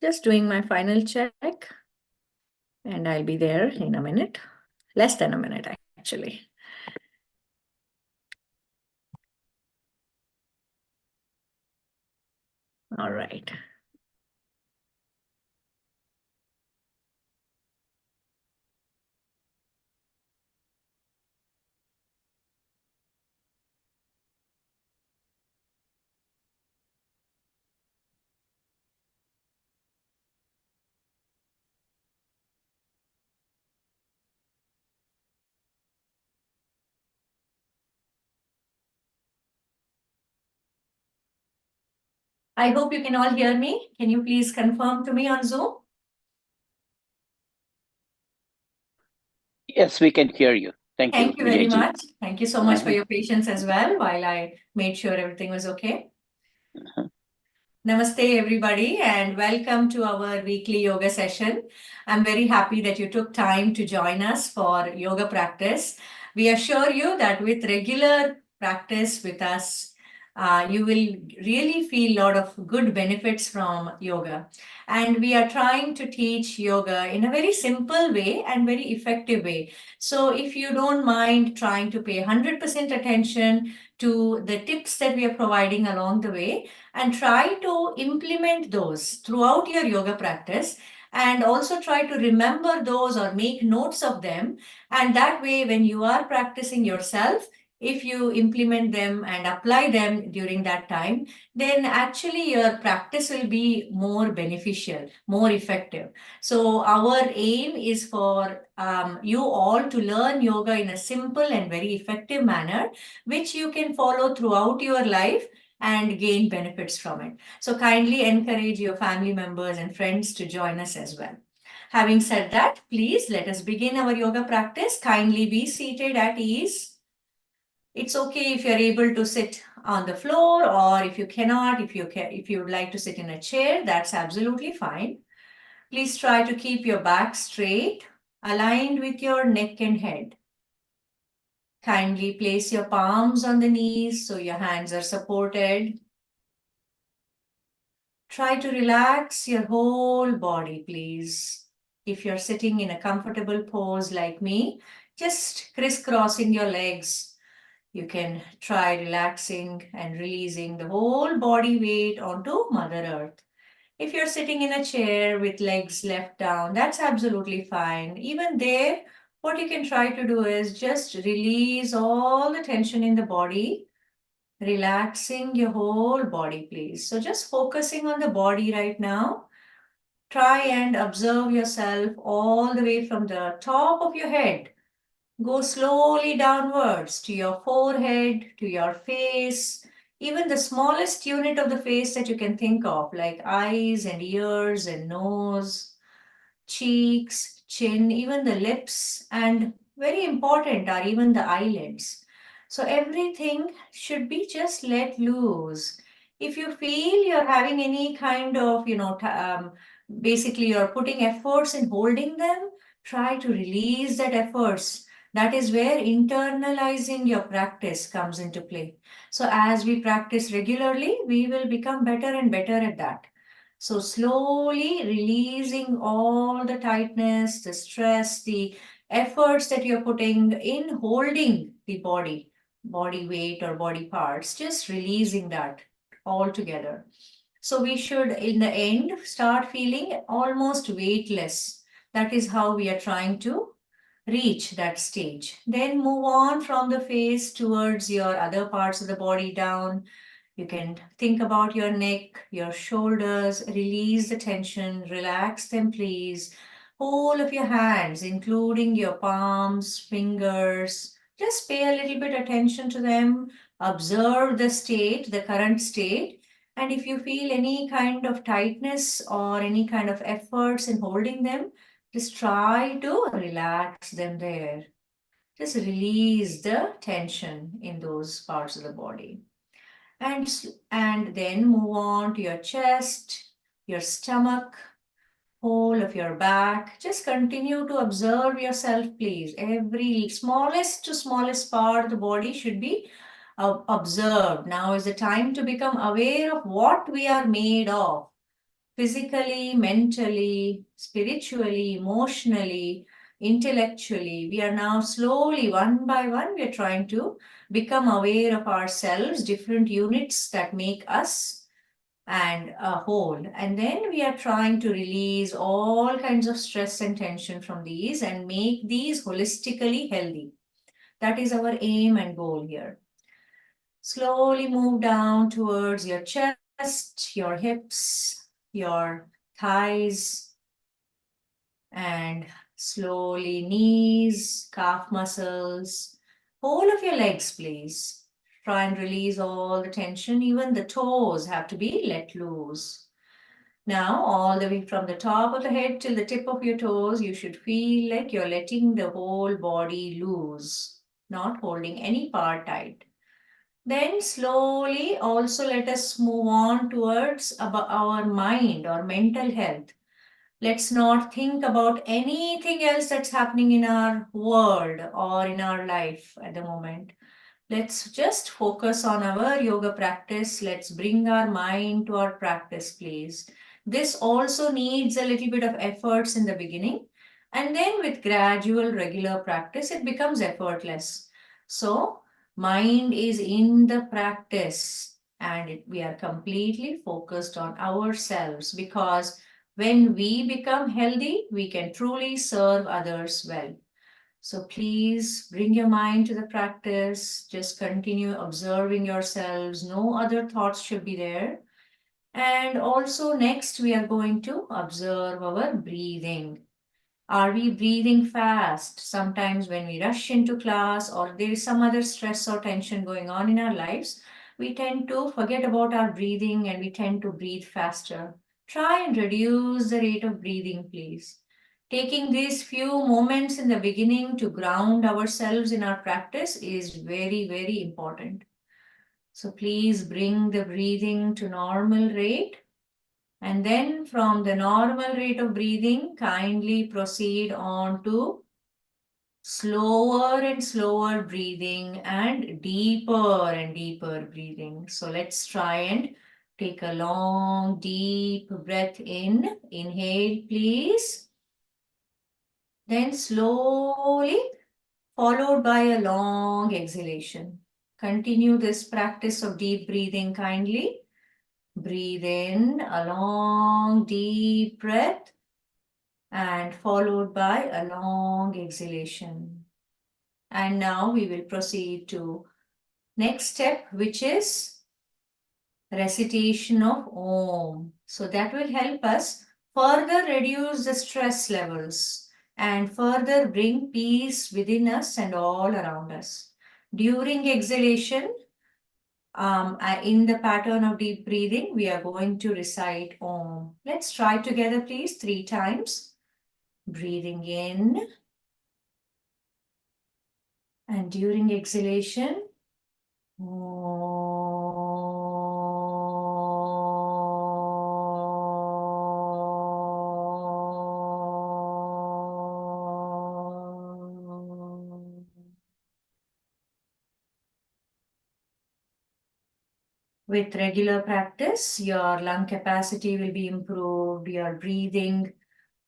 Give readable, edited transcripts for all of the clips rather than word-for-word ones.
Just doing my final check, and I'll be there in a minute. Less than a minute, actually. All right. I hope you can all hear me. Can you please confirm to me on Zoom? Yes, we can hear you. Thank you, Thank you very Vijayji. much. Thank you so much for Uh-huh. your patience as well while I made sure everything was okay. Uh-huh. Namaste, everybody, and welcome to our weekly yoga session. I'm very happy that you took time to join us for yoga practice. We assure you that with regular practice with us, you will really feel a lot of good benefits from yoga. And we are trying to teach yoga in a very simple way and very effective way. So if you don't mind trying to pay 100% attention to the tips that we are providing along the way, and try to implement those throughout your yoga practice, and also try to remember those or make notes of them. And that way, when you are practicing yourself, if you implement them and apply them during that time, then actually your practice will be more beneficial, more effective. So our aim is for you all to learn yoga in a simple and very effective manner, which you can follow throughout your life and gain benefits from it. So kindly encourage your family members and friends to join us as well. Having said that, please let us begin our yoga practice. Kindly be seated at ease. It's okay if you're able to sit on the floor, or if you cannot, if you would like to sit in a chair, that's absolutely fine. Please try to keep your back straight, aligned with your neck and head. Kindly place your palms on the knees so your hands are supported. Try to relax your whole body, please. If you're sitting in a comfortable pose like me, just crisscrossing your legs, you can try relaxing and releasing the whole body weight onto Mother Earth. If you're sitting in a chair with legs left down, that's absolutely fine. Even there, what you can try to do is just release all the tension in the body, relaxing your whole body, please. So just focusing on the body right now. Try and observe yourself all the way from the top of your head. Go slowly downwards to your forehead, to your face, even the smallest unit of the face that you can think of, like eyes and ears and nose, cheeks, chin, even the lips, and very important are even the eyelids. So everything should be just let loose. If you feel you're having any kind of, basically you're putting efforts in holding them, try to release that efforts. That is where internalizing your practice comes into play. So as we practice regularly, we will become better and better at that. So slowly releasing all the tightness, the stress, the efforts that you're putting in holding the body weight or body parts, just releasing that all together. So we should, in the end, start feeling almost weightless. That is how we are trying to reach that stage. Then move on from the face towards your other parts of the body down. You can think about your neck, your shoulders, release the tension, relax them, please. Whole of your hands, including your palms, fingers, just pay a little bit attention to them. Observe the state, the current state. And if you feel any kind of tightness or any kind of efforts in holding them, just try to relax them there. Just release the tension in those parts of the body. And then move on to your chest, your stomach, whole of your back. Just continue to observe yourself, please. Every smallest to smallest part of the body should be observed. Now is the time to become aware of what we are made of. physically, mentally, spiritually, emotionally, intellectually. We are now slowly, one by one, we are trying to become aware of ourselves, different units that make us and a whole. And then we are trying to release all kinds of stress and tension from these and make these holistically healthy. That is our aim and goal here. Slowly move down towards your chest, your hips, your thighs, and slowly knees, calf muscles, whole of your legs, please. Try and release all the tension. Even the toes have to be let loose. Now, all the way from the top of the head till the tip of your toes, you should feel like you're letting the whole body loose, not holding any part tight. Then slowly also let us move on towards about our mind or mental health. Let's not think about anything else that's happening in our world or in our life at the moment. Let's just focus on our yoga practice. Let's bring our mind to our practice, please. This also needs a little bit of efforts in the beginning. And then with gradual, regular practice, it becomes effortless. So, mind is in the practice and we are completely focused on ourselves because when we become healthy, we can truly serve others well. So please bring your mind to the practice. Just continue observing yourselves. No other thoughts should be there. And also next we are going to observe our breathing. Are we breathing fast? Sometimes when we rush into class or there is some other stress or tension going on in our lives, we tend to forget about our breathing and we tend to breathe faster. Try and reduce the rate of breathing, please. Taking these few moments in the beginning to ground ourselves in our practice is very, very important. So please bring the breathing to normal rate. And then from the normal rate of breathing, kindly proceed on to slower and slower breathing and deeper breathing. So let's try and take a long, deep breath in. Inhale, please. Then slowly followed by a long exhalation. Continue this practice of deep breathing kindly. Breathe in a long, deep breath and followed by a long exhalation. And now we will proceed to next step, which is recitation of Om. So that will help us further reduce the stress levels and further bring peace within us and all around us. During exhalation, in the pattern of deep breathing, we are going to recite Om. Let's try together, please, 3 times. Breathing in. And during exhalation, with regular practice, your lung capacity will be improved, your breathing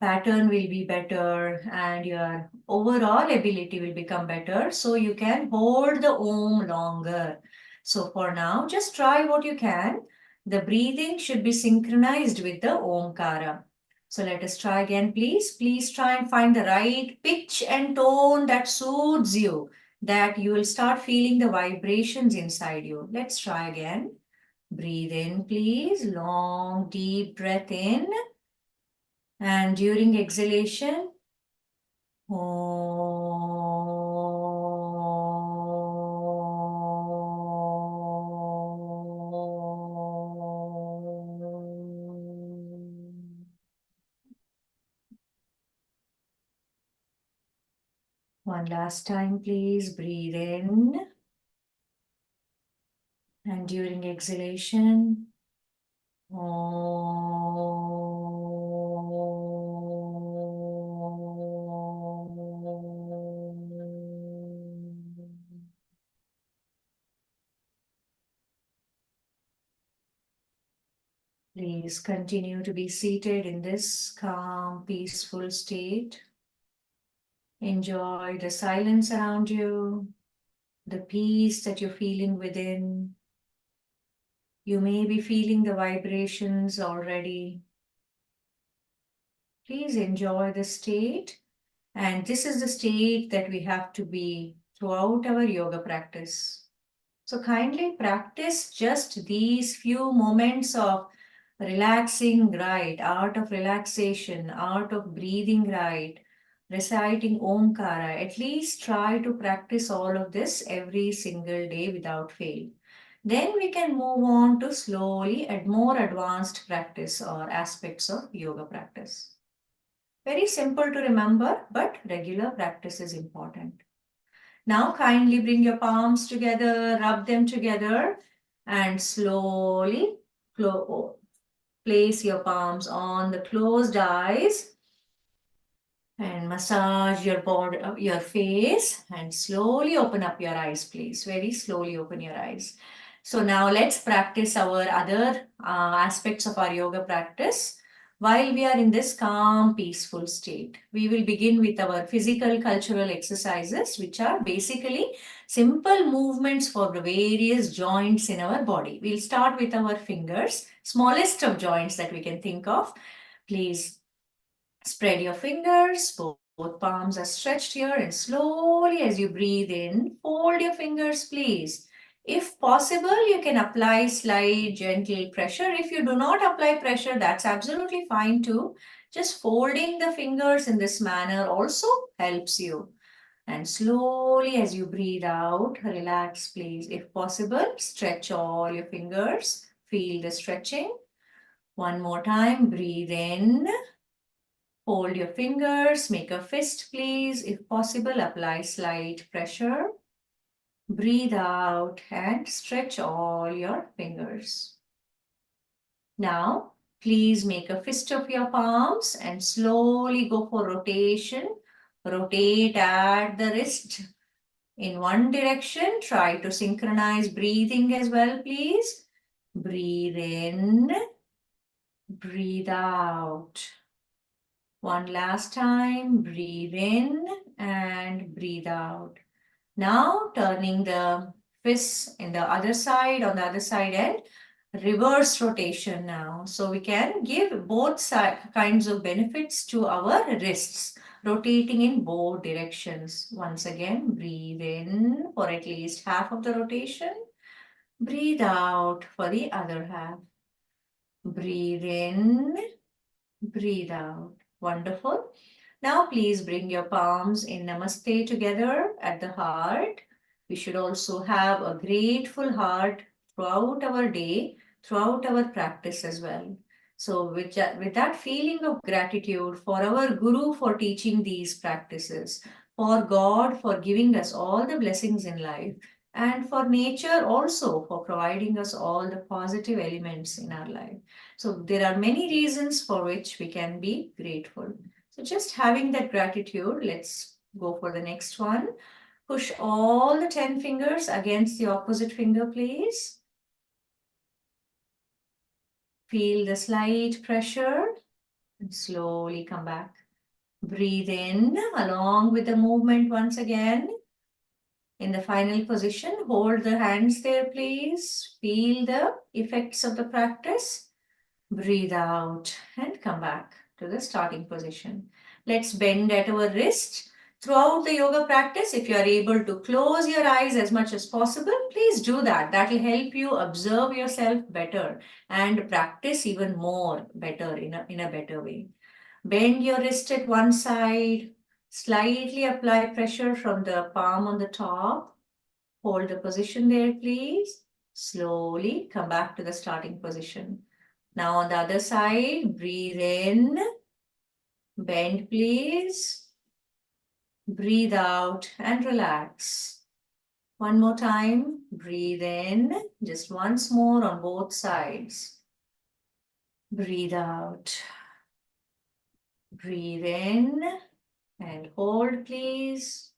pattern will be better, and your overall ability will become better. So you can hold the Om longer. So for now, just try what you can. The breathing should be synchronized with the Omkara. So let us try again, please. Please try and find the right pitch and tone that soothes you, that you will start feeling the vibrations inside you. Let's try again. Breathe in, please. Long, deep breath in. And during exhalation, one last time, please. Breathe in. And during exhalation, please Please continue to be seated in this calm, peaceful state. Enjoy the silence around you, the peace that you're feeling within. You may be feeling the vibrations already. Please enjoy the state. And this is the state that we have to be throughout our yoga practice. So kindly practice just these few moments of relaxing right, art of relaxation, art of breathing right, reciting Omkara. At least try to practice all of this every single day without fail. Then we can move on to slowly add more advanced practice or aspects of yoga practice. Very simple to remember, but regular practice is important. Now kindly bring your palms together, rub them together, and slowly place your palms on the closed eyes and massage your body, your face, and slowly open up your eyes, please. Very slowly open your eyes. So now let's practice our other aspects of our yoga practice. While we are in this calm, peaceful state, we will begin with our physical cultural exercises, which are basically simple movements for the various joints in our body. We'll start with our fingers, smallest of joints that we can think of. Please spread your fingers, both palms are stretched here, and slowly as you breathe in, fold your fingers, please. If possible, you can apply slight gentle pressure. If you do not apply pressure, that's absolutely fine too. Just folding the fingers in this manner also helps you. And slowly as you breathe out, relax, please. If possible, stretch all your fingers. Feel the stretching. One more time, breathe in. Hold your fingers, make a fist, please. If possible, apply slight pressure. Breathe out and stretch all your fingers. Now, please make a fist of your palms and slowly go for rotation. Rotate at the wrist in one direction. Try to synchronize breathing as well, please. Breathe in, breathe out. One last time, breathe in and breathe out. Now turning the fists in the other side, on the other side and reverse rotation now. So we can give both kinds of benefits to our wrists, rotating in both directions. Once again, breathe in for at least half of the rotation. Breathe out for the other half. Breathe in, breathe out. Wonderful. Now please bring your palms in Namaste together at the heart. We should also have a grateful heart throughout our day, throughout our practice as well. So with that feeling of gratitude for our Guru for teaching these practices, for God for giving us all the blessings in life, and for nature also for providing us all the positive elements in our life. So there are many reasons for which we can be grateful. So just having that gratitude, let's go for the next one. Push all the 10 fingers against the opposite finger, please. Feel the slight pressure and slowly come back. Breathe in along with the movement once again. In the final position, hold the hands there, please. Feel the effects of the practice. Breathe out and come back to the starting position. Let's bend at our wrist. Throughout the yoga practice, if you are able to close your eyes as much as possible, please do that. That will help you observe yourself better and practice even more better in a better way. Bend your wrist at one side. Slightly apply pressure from the palm on the top. Hold the position there, please. Slowly come back to the starting position. Now on the other side, breathe in, bend please, breathe out and relax. One more time, breathe in, just once more on both sides. Breathe out, breathe in and hold please.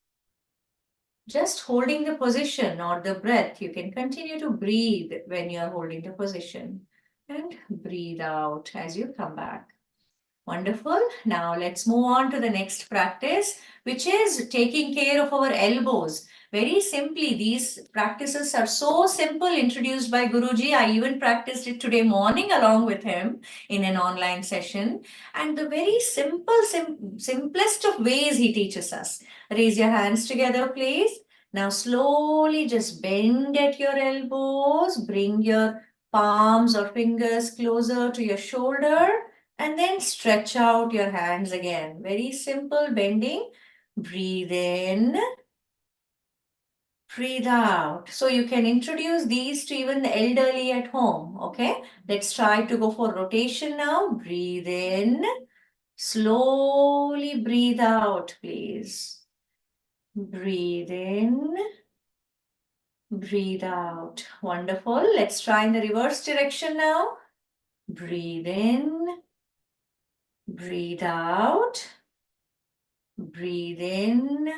Just holding the position or the breath, you can continue to breathe when you are holding the position. and breathe out as you come back. Wonderful. Now let's move on to the next practice, which is taking care of our elbows. Very simply, these practices are so simple, introduced by Guruji. I even practiced it today morning along with him in an online session. And the very simplest of ways he teaches us. Raise your hands together, please. Now slowly just bend at your elbows. Bring your palms or fingers closer to your shoulder and then stretch out your hands again. Very simple bending. Breathe in, breathe out. So you can introduce these to even the elderly at home. Okay, let's try to go for rotation now. Breathe in, slowly breathe out, please. Breathe in, breathe out. Wonderful. Let's try in the reverse direction now. Breathe in, breathe out. Breathe in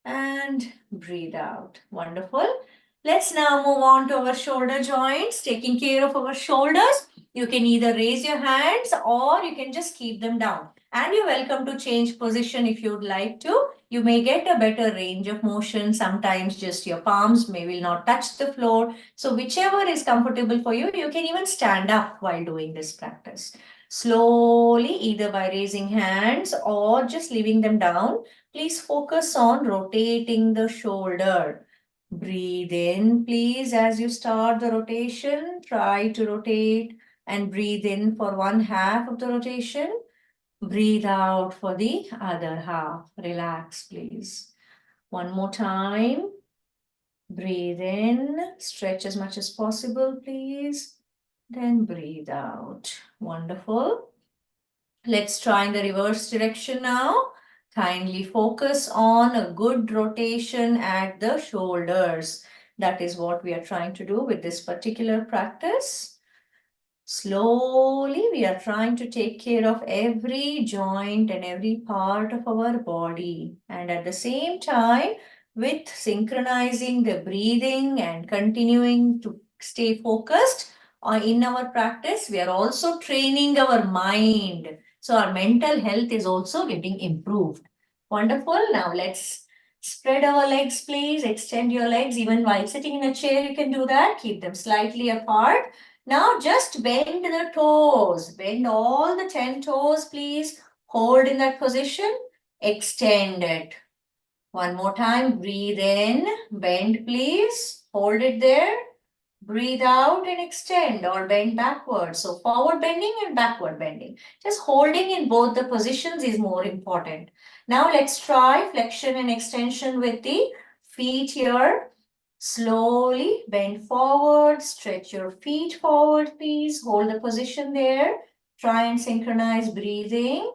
and breathe out. Wonderful. Let's now move on to our shoulder joints, taking care of our shoulders. You can either raise your hands or you can just keep them down. And you're welcome to change position if you'd like to. You may get a better range of motion. Sometimes just your palms will not touch the floor. So whichever is comfortable for you, you can even stand up while doing this practice. Slowly, either by raising hands or just leaving them down, please focus on rotating the shoulder. Breathe in, please, as you start the rotation. Try to rotate and breathe in for one half of the rotation. Breathe out for the other half. Relax, please. One more time. Breathe in, stretch as much as possible, please. Then breathe out. Wonderful. Let's try in the reverse direction now. Kindly focus on a good rotation at the shoulders. That is what we are trying to do with this particular practice. Slowly, we are trying to take care of every joint and every part of our body. And at the same time, with synchronizing the breathing and continuing to stay focused in our practice, we are also training our mind. So our mental health is also getting improved. Wonderful. Now let's spread our legs, please. Extend your legs. Even while sitting in a chair, you can do that. Keep them slightly apart. Now just bend the toes. Bend all the 10 toes, please. Hold in that position. Extend it. One more time. Breathe in. Bend, please. Hold it there. Breathe out and extend or bend backwards. So forward bending and backward bending. Just holding in both the positions is more important. Now let's try flexion and extension with the feet here. Slowly bend forward, stretch your feet forward, please. Hold the position there. Try and synchronize breathing.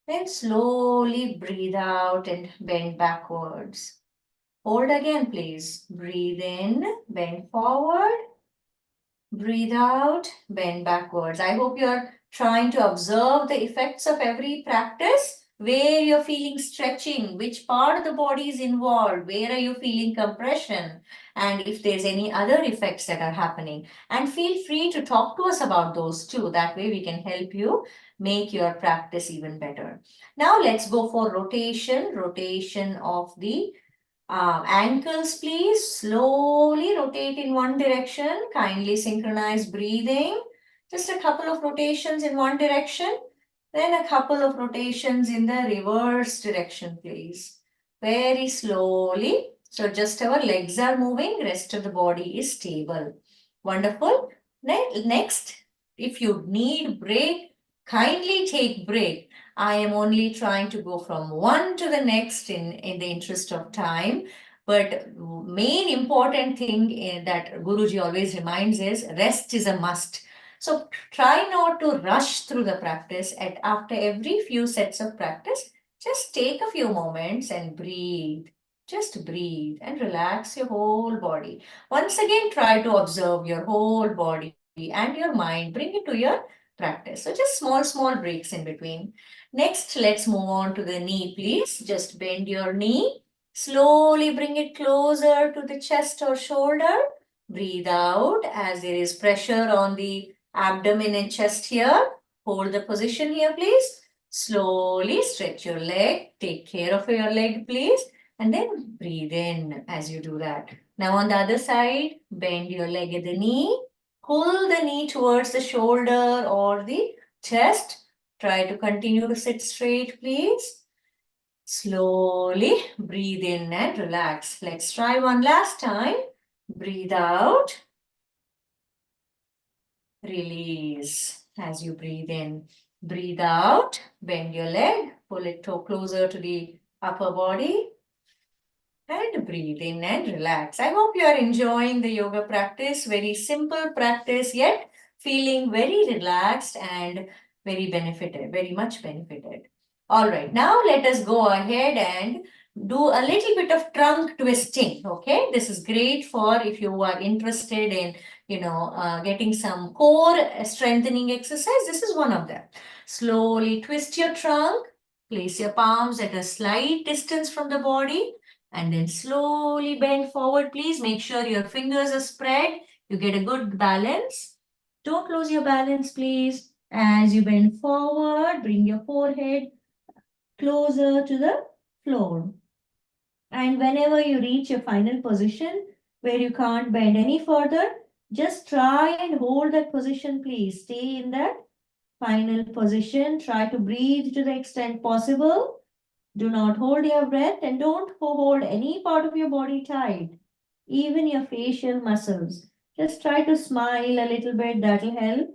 Then slowly breathe out and bend backwards. Hold again, please. Breathe in, bend forward. Breathe out, bend backwards. I hope you're trying to observe the effects of every practice, where you're feeling stretching, which part of the body is involved, where are you feeling compression, and if there's any other effects that are happening. And feel free to talk to us about those too. That way we can help you make your practice even better. Now let's go for rotation of the ankles, please. Slowly rotate in one direction. Kindly synchronize breathing. Just a couple of rotations in one direction. Then a couple of rotations in the reverse direction, please. Very slowly. So just our legs are moving. Rest of the body is stable. Wonderful. Next, if you need break, kindly take break. I am only trying to go from one to the next in the interest of time. But main important thing that Guruji always reminds is rest is a must. So try not to rush through the practice. After every few sets of practice, just take a few moments and breathe. Just breathe and relax your whole body. Once again, try to observe your whole body and your mind. Bring it to your practice. So just small breaks in between. Next, let's move on to the knee, please. Just bend your knee. Slowly bring it closer to the chest or shoulder. Breathe out as there is pressure on the Abdomen and chest here. Hold the position here, please. Slowly stretch your leg. Take care of your leg, please. And then breathe in as you do that. Now on the other side, bend your leg at the knee. Pull the knee towards the shoulder or the chest. Try to continue to sit straight, please. Slowly breathe in and relax. Let's try one last time. Breathe out. Release as you breathe in. Breathe out. Bend your leg. Pull it closer to the upper body. And breathe in and relax. I hope you are enjoying the yoga practice. Very simple practice, yet feeling very relaxed and very much benefited. All right, now let us go ahead and do a little bit of trunk twisting. Okay, this is great for if you are interested in, getting some core strengthening exercise. This is one of them. Slowly twist your trunk. Place your palms at a slight distance from the body and then slowly bend forward. Please make sure your fingers are spread. You get a good balance. Don't lose your balance, please. As you bend forward, bring your forehead closer to the floor. And whenever you reach your final position where you can't bend any further, just try and hold that position, please. Stay in that final position. Try to breathe to the extent possible. Do not hold your breath and don't hold any part of your body tight, even your facial muscles. Just try to smile a little bit, that'll help.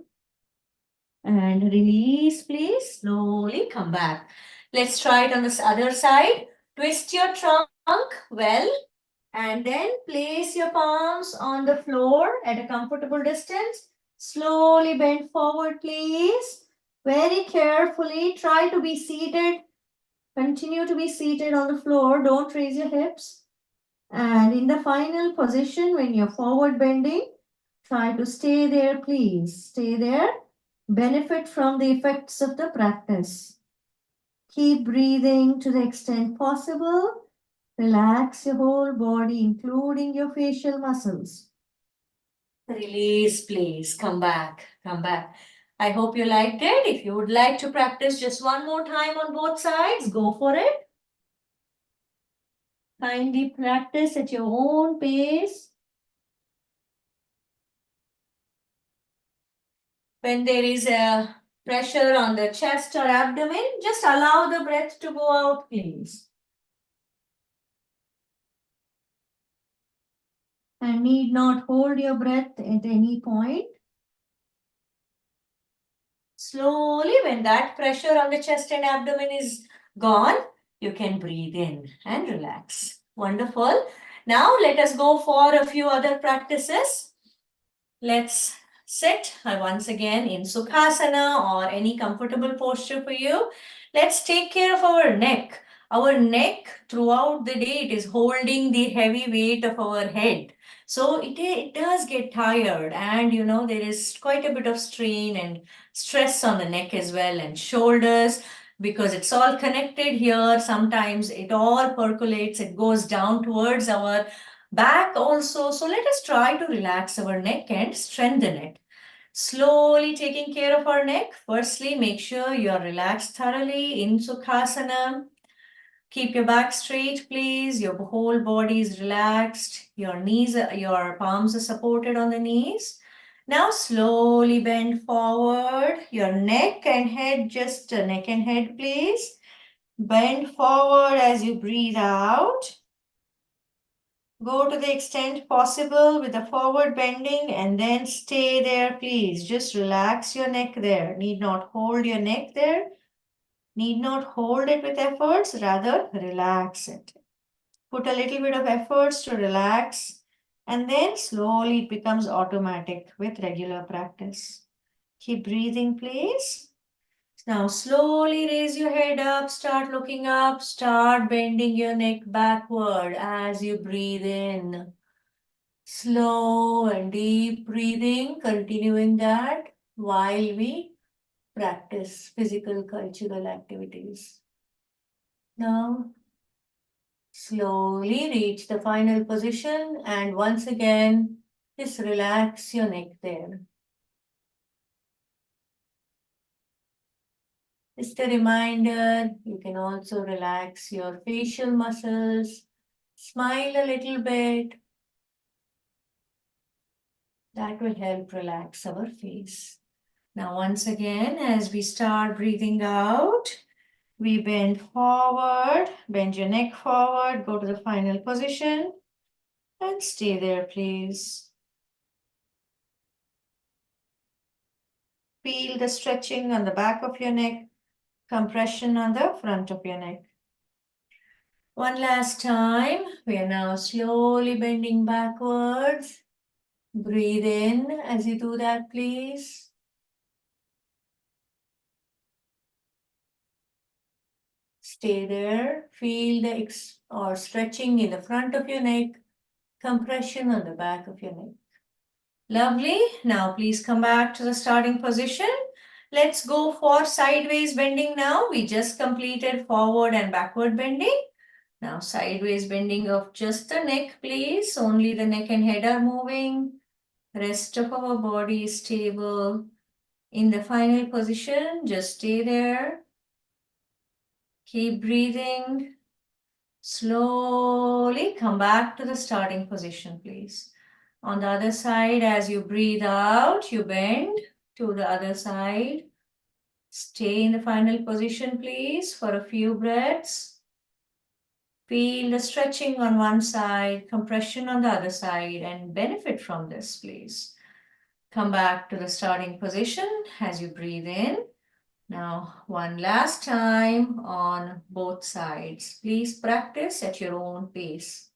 And release, please. Slowly come back. Let's try it on this other side. Twist your trunk well and then place your palms on the floor at a comfortable distance. Slowly bend forward, please. Very carefully. Try to be seated. Continue to be seated on the floor. Don't raise your hips. And in the final position, when you're forward bending, try to stay there, please. Stay there. Benefit from the effects of the practice. Keep breathing to the extent possible. Relax your whole body, including your facial muscles. Release, please. Come back. Come back. I hope you liked it. If you would like to practice just one more time on both sides, go for it. Kindly practice at your own pace. When there is a pressure on the chest or abdomen, just allow the breath to go out, please. And need not hold your breath at any point. Slowly, when that pressure on the chest and abdomen is gone, you can breathe in and relax. Wonderful. Now let us go for a few other practices. Let's sit once again in Sukhasana or any comfortable posture for you. Let's take care of our neck. Our neck throughout the day, it is holding the heavy weight of our head. So it does get tired and there is quite a bit of strain and stress on the neck as well and shoulders because it's all connected here. Sometimes it all percolates, it goes down towards our back also. So let us try to relax our neck and strengthen it. Slowly taking care of our neck. Firstly, make sure you are relaxed thoroughly in Sukhasana. Keep your back straight, please. Your whole body is relaxed. Your knees, your palms are supported on the knees. Now slowly bend forward. Your neck and head, just neck and head, please. Bend forward as you breathe out. Go to the extent possible with the forward bending and then stay there, please. Just relax your neck there. Need not hold your neck there. Need not hold it with efforts, rather relax it. Put a little bit of efforts to relax and then slowly it becomes automatic with regular practice. Keep breathing, please. Now slowly raise your head up, start looking up, start bending your neck backward as you breathe in. Slow and deep breathing, continuing that while we practice physical cultural activities. Now, slowly reach the final position and once again, just relax your neck there. Just a reminder, you can also relax your facial muscles, smile a little bit. That will help relax our face. Now, once again, as we start breathing out, we bend forward, bend your neck forward, go to the final position, and stay there, please. Feel the stretching on the back of your neck, compression on the front of your neck. One last time. We are now slowly bending backwards. Breathe in as you do that, please. Stay there. Feel the stretching in the front of your neck, compression on the back of your neck. Lovely. Now please come back to the starting position. Let's go for sideways bending now. We just completed forward and backward bending. Now sideways bending of just the neck, please. Only the neck and head are moving. Rest of our body is stable. In the final position, just stay there. Keep breathing. Slowly come back to the starting position, please. On the other side, as you breathe out, you bend to the other side. Stay in the final position, please, for a few breaths. Feel the stretching on one side, compression on the other side, and benefit from this, please. Come back to the starting position as you breathe in. Now, one last time on both sides. Please practice at your own pace.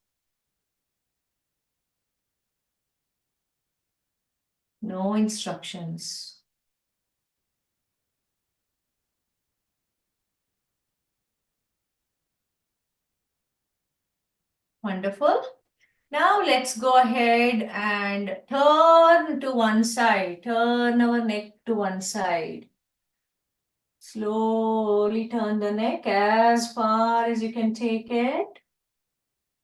No instructions. Wonderful. Now let's go ahead and turn to one side. Turn our neck to one side. Slowly turn the neck as far as you can take it.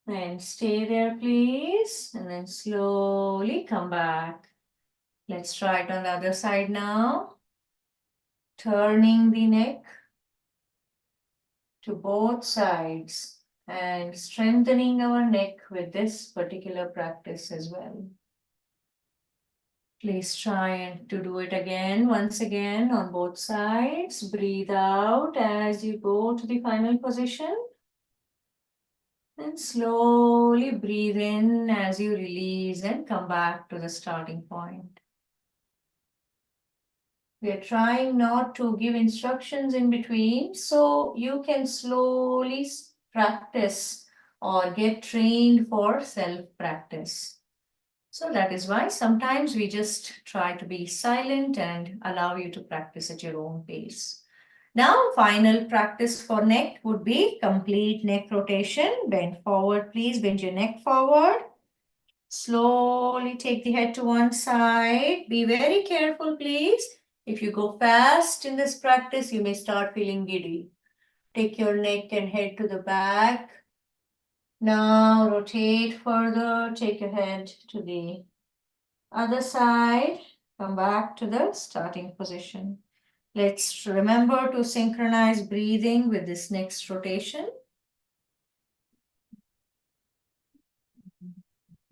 And stay there, please. And then slowly come back. Let's try it on the other side now. Turning the neck to both sides and strengthening our neck with this particular practice as well. Please try to do it again, once again on both sides. Breathe out as you go to the final position. And slowly breathe in as you release and come back to the starting point. We are trying not to give instructions in between, so you can slowly practice or get trained for self-practice. So that is why sometimes we just try to be silent and allow you to practice at your own pace. Now, final practice for neck would be complete neck rotation. Bend forward, please. Bend your neck forward. Slowly take the head to one side. Be very careful, please. If you go fast in this practice, you may start feeling giddy. Take your neck and head to the back. Now rotate further. Take your head to the other side. Come back to the starting position. Let's remember to synchronize breathing with this next rotation.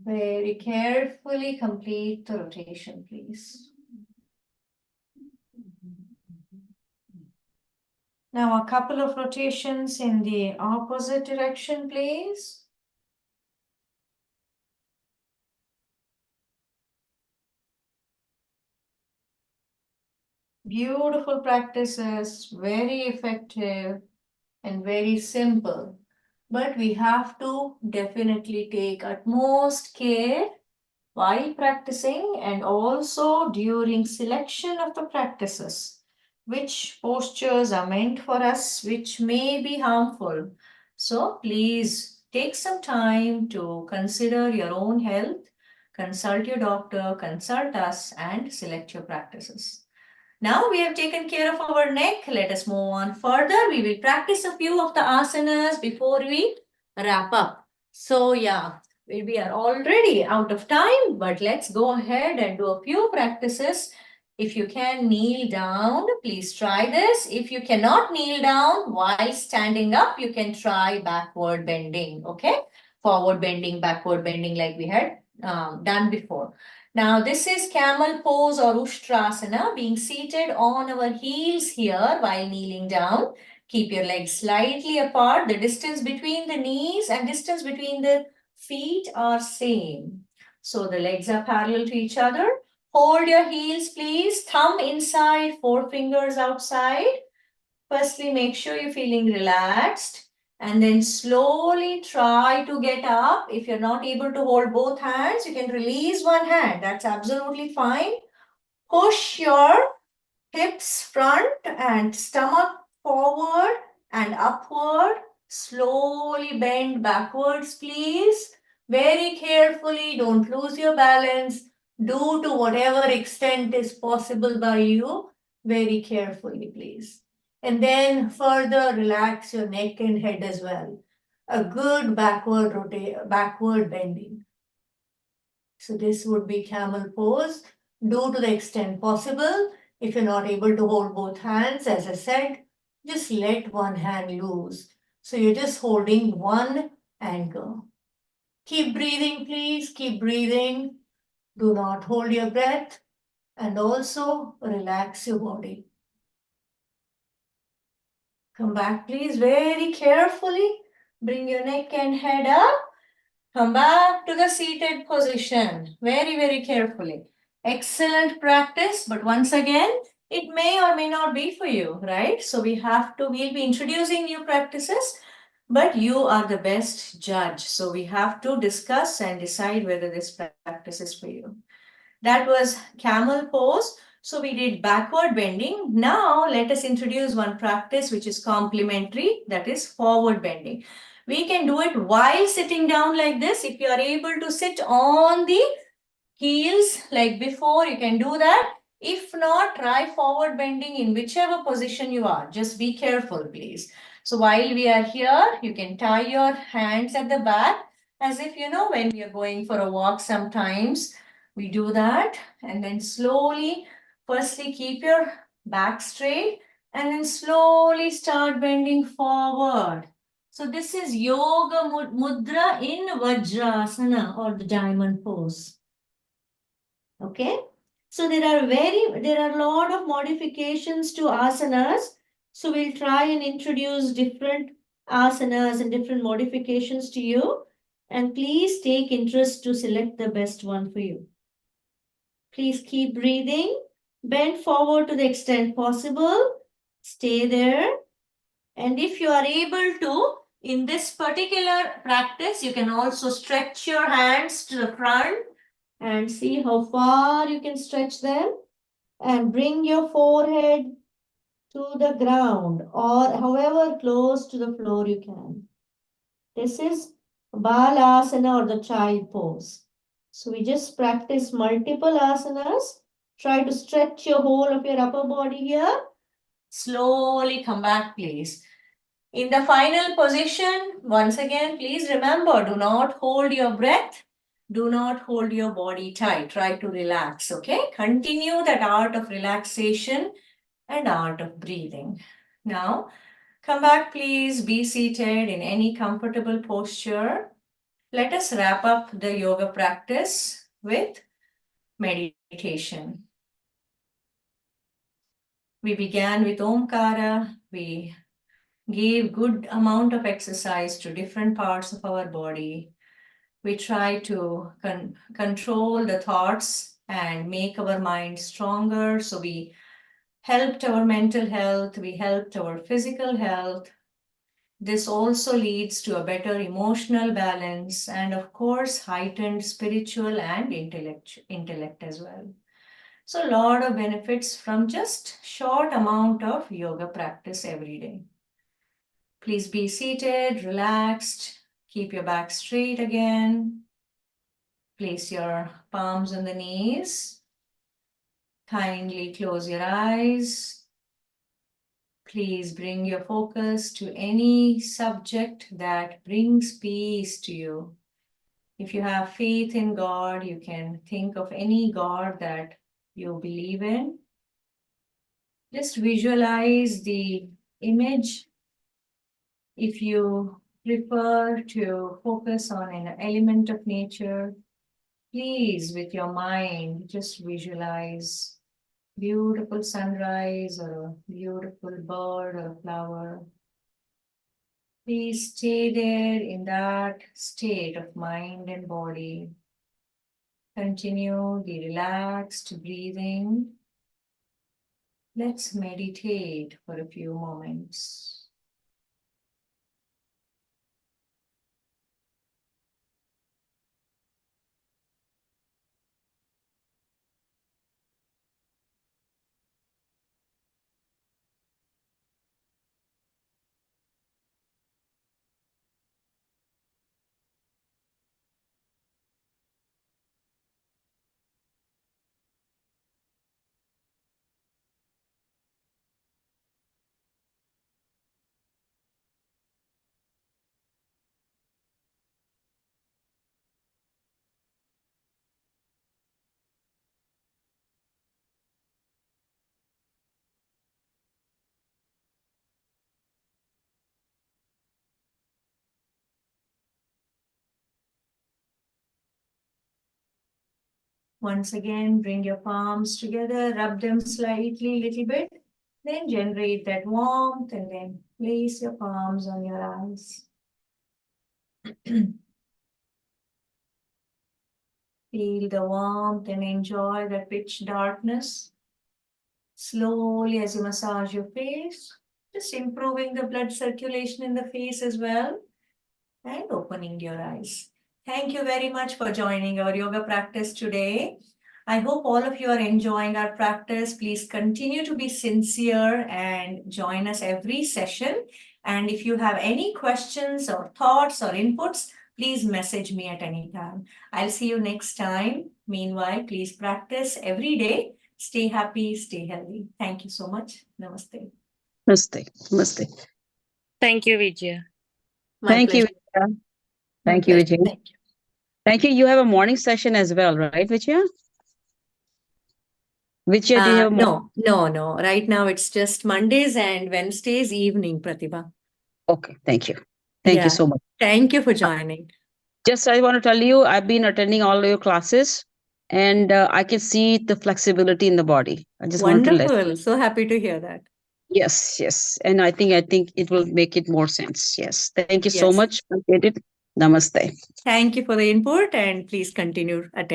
Very carefully complete the rotation, please. Now a couple of rotations in the opposite direction, please. Beautiful practices, very effective and very simple. But we have to definitely take utmost care while practicing and also during selection of the practices. Which postures are meant for us, which may be harmful. So please take some time to consider your own health, consult your doctor, consult us, and select your practices. Now we have taken care of our neck. Let us move on further. We will practice a few of the asanas before we wrap up. So yeah, we are already out of time, but let's go ahead and do a few practices If you can kneel down, please try this. If you cannot kneel down while standing up, you can try backward bending, okay? Forward bending, backward bending like we had done before. Now, this is camel pose or Ushtrasana, being seated on our heels here while kneeling down. Keep your legs slightly apart. The distance between the knees and distance between the feet are same. So the legs are parallel to each other. Hold your heels, please. Thumb inside, four fingers outside. Firstly, make sure you're feeling relaxed. And then slowly try to get up. If you're not able to hold both hands, you can release one hand. That's absolutely fine. Push your hips front and stomach forward and upward. Slowly bend backwards, please. Very carefully, don't lose your balance. Do to whatever extent is possible by you. Very carefully, please. And then further relax your neck and head as well. A good backward bending. So this would be camel pose. Do to the extent possible. If you're not able to hold both hands, as I said, just let one hand loose. So you're just holding one anchor. Keep breathing, please. Keep breathing. Do not hold your breath. And also relax your body. Come back, please, very carefully. Bring your neck and head up. Come back to the seated position. Very, very carefully. Excellent practice, but once again, it may or may not be for you, right? So we'll be introducing new practices, but you are the best judge. So we have to discuss and decide whether this practice is for you. That was camel pose. So we did backward bending. Now let us introduce one practice which is complementary, that is forward bending. We can do it while sitting down like this. If you are able to sit on the heels like before, you can do that. If not, try forward bending in whichever position you are. Just be careful, please. So while we are here, you can tie your hands at the back as if, when we are going for a walk sometimes, we do that. And then slowly, firstly, keep your back straight and then slowly start bending forward. So this is Yoga Mudra in Vajrasana or the diamond pose. Okay, so there are a lot of modifications to asanas. So we'll try and introduce different asanas and different modifications to you. And please take interest to select the best one for you. Please keep breathing. Bend forward to the extent possible. Stay there. And if you are able to, in this particular practice, you can also stretch your hands to the front and see how far you can stretch them and bring your forehead to the ground or however close to the floor you can. This is Balasana or the child pose. So we just practice multiple asanas. Try to stretch your whole of your upper body here. Slowly come back, please. In the final position, once again, please remember, do not hold your breath. Do not hold your body tight. Try to relax, okay? Continue that art of relaxation and art of breathing. Now, come back, please. Be seated in any comfortable posture. Let us wrap up the yoga practice with meditation. We began with Omkara. We gave good amount of exercise to different parts of our body. We try to control the thoughts and make our mind stronger. So we helped our mental health, we helped our physical health. This also leads to a better emotional balance and, of course, heightened spiritual and intellect as well. So a lot of benefits from just short amount of yoga practice every day. Please be seated, relaxed, keep your back straight again. Place your palms on the knees. Kindly close your eyes. Please bring your focus to any subject that brings peace to you. If you have faith in God, you can think of any God that you believe in. Just visualize the image. If you prefer to focus on an element of nature, please, with your mind, just visualize beautiful sunrise or a beautiful bird or flower. Please stay there in that state of mind and body. Continue the relaxed breathing. Let's meditate for a few moments. Once again, bring your palms together, rub them slightly, little bit, then generate that warmth and then place your palms on your eyes. Feel the warmth and enjoy the pitch darkness. Slowly, as you massage your face, just improving the blood circulation in the face as well and opening your eyes. Thank you very much for joining our yoga practice today. I hope all of you are enjoying our practice. Please continue to be sincere and join us every session. And if you have any questions or thoughts or inputs, please message me at any time. I'll see you next time. Meanwhile, please practice every day. Stay happy, stay healthy. Thank you so much. Namaste. Namaste. Namaste. Thank you, Vijaya. My Thank you, pleasure. Vijaya. My Thank you, pleasure. Vijaya. Thank you. Thank you. You have a morning session as well, right, Vijaya? Vijaya, do you have a morning? No. Right now it's just Mondays and Wednesdays evening, Pratibha. Okay, thank you. Thank you Yeah. so much. Thank you for joining. Just I want to tell you, I've been attending all your classes and I can see the flexibility in the body. I just want to let Wonderful. So happy to hear that. yes. And I think it will make it more sense. Yes. Thank you so Yes. much. Appreciate it. Namaste. Thank you for the input and please continue attending.